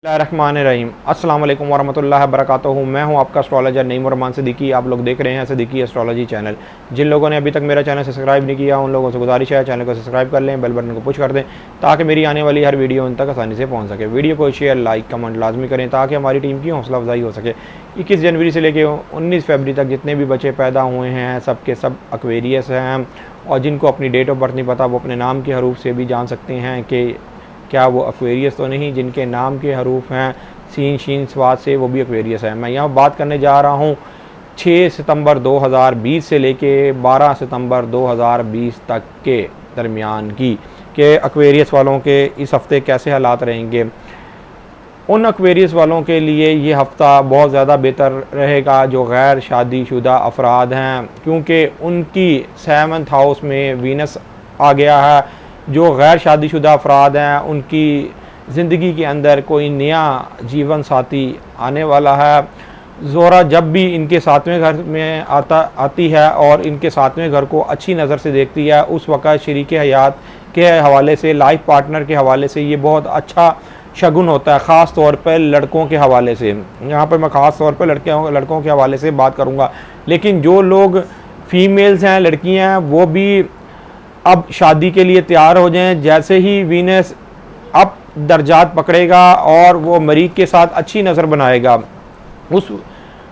बिस्मिल्लाहिर्रहमानिर्रहीम अस्सलाम वालेकुम वरहमतुल्लाहि वबरकातुहू। मैं हूं आपका एस्ट्रोलॉजर नईम रहमान सिद्दीकी। आप लोग देख रहे हैं सिद्दीकी एस्ट्रोलॉजी चैनल। जिन लोगों ने अभी तक मेरा चैनल सब्सक्राइब नहीं किया उन लोगों से गुजारिश है चैनल को सब्सक्राइब कर लें, बेल बटन को पुश कर दें ताकि मेरी आने वाली हर वीडियो उन तक आसानी से पहुँच सके। वीडियो को शेयर लाइक कमेंट लाजमी करें ताकि हमारी टीम की हौसला अफजाई हो सके। 21 जनवरी से लेकर 19 फरवरी तक जितने भी बच्चे पैदा हुए हैं सब के सब एक्वेरियस हैं, और जिनको अपनी डेट ऑफ बर्थ नहीं पता वो अपने नाम के हरूफ से भी जान सकते हैं कि क्या वो एक्वेरियस तो नहीं। जिनके नाम के हरूफ हैं सीन शीन स्वाद से वो भी एक्वेरियस है। मैं यहाँ बात करने जा रहा हूँ 6 सितंबर 2020 से लेके 12 सितंबर 2020 तक के दरमियान की कि एक्वेरियस वालों के इस हफ़्ते कैसे हालात रहेंगे। उन एक्वेरियस वालों के लिए ये हफ़्ता बहुत ज़्यादा बेहतर रहेगा जो गैर शादीशुदा अफराद हैं, क्योंकि उनकी 7th हाउस में वीनस आ गया है। जो गैर शादीशुदा अफराद हैं उनकी ज़िंदगी के अंदर कोई नया जीवन साथी आने वाला है। ज़ोरा जब भी इनके 7वें घर में आती है और इनके 7वें घर को अच्छी नज़र से देखती है, उस वक़्त शरीक हयात के हवाले से, लाइफ पार्टनर के हवाले से ये बहुत अच्छा शगुन होता है, ख़ास तौर पर लड़कों के हवाले से। यहाँ पर मैं ख़ास तौर पर लड़कों के हवाले से बात करूँगा, लेकिन जो लोग फ़ीमेल्स हैं, लड़कियाँ हैं, वो भी अब शादी के लिए तैयार हो जाएं। जैसे ही वीनस अब दर्जात पकड़ेगा और वो मरीज़ के साथ अच्छी नज़र बनाएगा, उस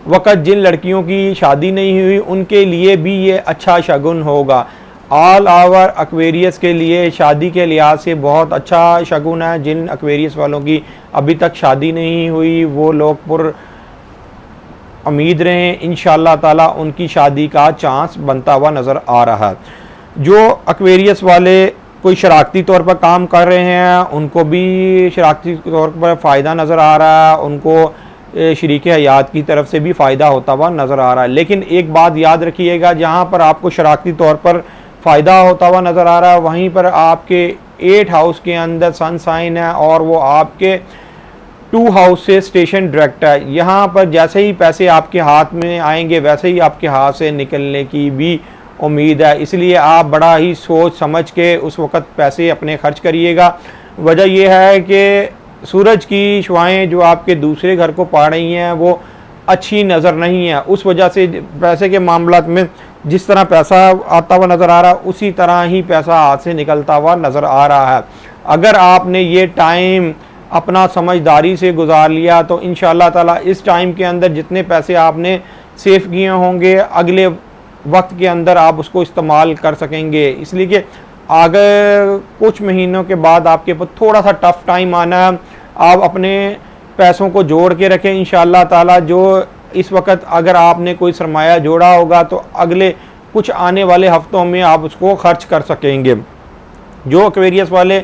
वक़्त जिन लड़कियों की शादी नहीं हुई उनके लिए भी ये अच्छा शगुन होगा। ऑल ओवर एक्वेरियस के लिए शादी के लिहाज से बहुत अच्छा शगुन है। जिन एक्वेरियस वालों की अभी तक शादी नहीं हुई वो लोग पुर उम्मीद रहें, इंशाअल्लाह ताला उनकी शादी का चांस बनता हुआ नज़र आ रहा है। जो एक्वेरियस वाले कोई शरारती तौर पर काम कर रहे हैं उनको भी शरारती तौर पर फ़ायदा नज़र आ रहा है, उनको शरीक हयात की तरफ से भी फ़ायदा होता हुआ नज़र आ रहा है। लेकिन एक बात याद रखिएगा, जहाँ पर आपको शरारती तौर पर फ़ायदा होता हुआ नज़र आ रहा है वहीं पर आपके 8 हाउस के अंदर सन साइन है और वो आपके 2 हाउस से स्टेशन डायरेक्ट है। यहाँ पर जैसे ही पैसे आपके हाथ में आएंगे वैसे ही आपके हाथ से निकलने की भी उम्मीद है, इसलिए आप बड़ा ही सोच समझ के उस वक़्त पैसे अपने खर्च करिएगा। वजह यह है कि सूरज की शुआएं जो आपके दूसरे घर को पा रही हैं वो अच्छी नज़र नहीं है। उस वजह से पैसे के मामलात में जिस तरह पैसा आता हुआ नज़र आ रहा है उसी तरह ही पैसा हाथ से निकलता हुआ नज़र आ रहा है। अगर आपने ये टाइम अपना समझदारी से गुजार लिया तो इंशाअल्लाह ताला इस टाइम के अंदर जितने पैसे आपने सेव किए होंगे अगले वक्त के अंदर आप उसको इस्तेमाल कर सकेंगे। इसलिए कि अगर कुछ महीनों के बाद आपके ऊपर थोड़ा सा टफ़ टाइम आना है, आप अपने पैसों को जोड़ के रखें। इंशाअल्लाह ताला जो इस वक्त अगर आपने कोई सरमाया जोड़ा होगा तो अगले कुछ आने वाले हफ्तों में आप उसको खर्च कर सकेंगे। जो एक्वेरियस वाले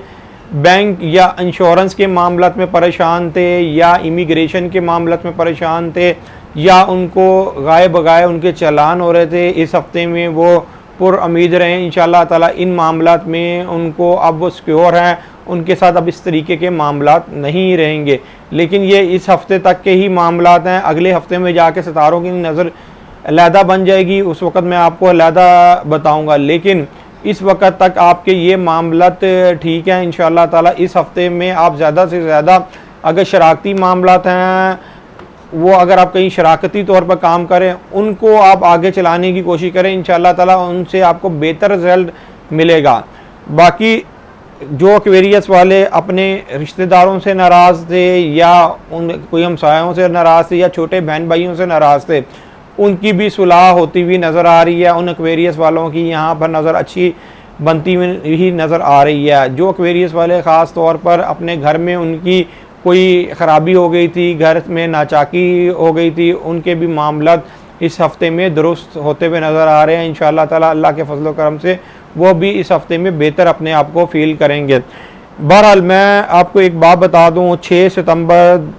बैंक या इंश्योरेंस के मामलात में परेशान थे या इमिग्रेशन के मामलात में परेशान थे या उनको गाय बगाए उनके चालान हो रहे थे, इस हफ्ते में वो पुर उम्मीद रहें इंशाअल्लाह ताला इन मामलात में उनको अब वो सिक्योर हैं, उनके साथ अब इस तरीके के मामलात नहीं रहेंगे। लेकिन ये इस हफ्ते तक के ही मामलात हैं, अगले हफ्ते में जाके सितारों की नज़र अलहदा बन जाएगी, उस वक़्त मैं आपको अलहदा बताऊँगा। लेकिन इस वक्त तक आपके ये मामलात ठीक हैं इंशाअल्लाह ताला। इस हफ्ते में आप ज़्यादा से ज़्यादा अगर शरारती मामलात हैं वो अगर आप कहीं शराकती तौर पर काम करें उनको आप आगे चलाने की कोशिश करें, इंशाअल्लाह ताला उनसे आपको बेहतर रिज़ल्ट मिलेगा। बाकी जो एक्वेरियस वाले अपने रिश्तेदारों से नाराज़ थे या उन कोई हमसायों से नाराज़ थे या छोटे बहन भाइयों से नाराज़ थे, उनकी भी सुलह होती हुई नज़र आ रही है। उन एक्वेरियस वालों की यहाँ पर नज़र अच्छी बनती हुई ही नज़र आ रही है। जो एक्वेरियस वाले ख़ास तौर पर अपने घर में उनकी कोई ख़राबी हो गई थी, घर में नाचाकी हो गई थी, उनके भी मामलात इस हफ़्ते में दुरुस्त होते हुए नज़र आ रहे हैं। इंशाअल्लाह ताला अल्लाह के फजल करम से वो भी इस हफ़्ते में बेहतर अपने आप को फ़ील करेंगे। बहरहाल मैं आपको एक बात बता दूं, 6 सितंबर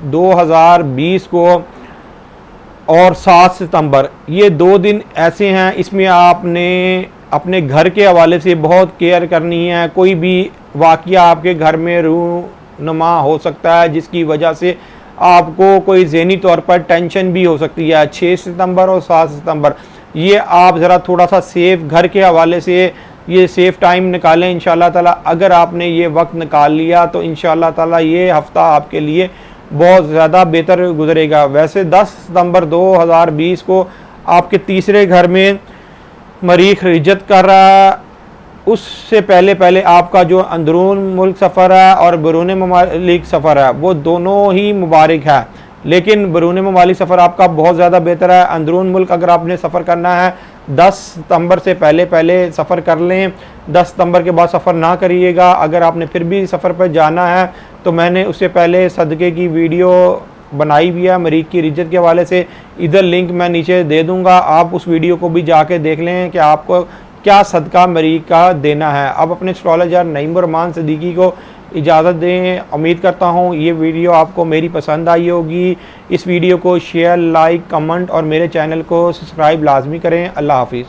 2020 को और 7 सितंबर ये 2 दिन ऐसे हैं, इसमें आपने अपने घर के हवाले से बहुत केयर करनी है। कोई भी वाक़या आपके घर में रूनुमा हो सकता है जिसकी वजह से आपको कोई ज़हनी तौर पर टेंशन भी हो सकती है। 6 सितंबर और 7 सितंबर ये आप ज़रा थोड़ा सा सेफ घर के हवाले से ये सेफ़ टाइम निकालें इंशाअल्लाह ताला। अगर आपने ये वक्त निकाल लिया तो इंशाअल्लाह ताला ये हफ़्ता आपके लिए बहुत ज़्यादा बेहतर गुजरेगा। वैसे 10 सितंबर 2020 को आपके तीसरे घर में मरीख रिजत कर रहा है। उससे पहले आपका जो अंदरून मुल्क सफ़र है और बैरून ममालिक सफ़र है वो दोनों ही मुबारक है, लेकिन बैरून ममालिक सफ़र आपका बहुत ज़्यादा बेहतर है। अंदरून मुल्क अगर आपने सफ़र करना है 10 सितंबर से पहले सफ़र कर लें। 10 सितंबर के बाद सफ़र ना करिएगा। अगर आपने फिर भी सफ़र पर जाना है तो मैंने उससे पहले सदक़े की वीडियो बनाई भी है मरीख की रिजत के हवाले से, इधर लिंक मैं नीचे दे दूँगा, आप उस वीडियो को भी जाके देख लें कि आपको क्या सदका मरीख का देना है। अब अपने एस्ट्रोलॉजर नईम रहमान सिद्दीकी को इजाज़त दें। उम्मीद करता हूँ ये वीडियो आपको मेरी पसंद आई होगी। इस वीडियो को शेयर, लाइक, कमेंट और मेरे चैनल को सब्सक्राइब लाजमी करें। अल्लाह हाफिज़।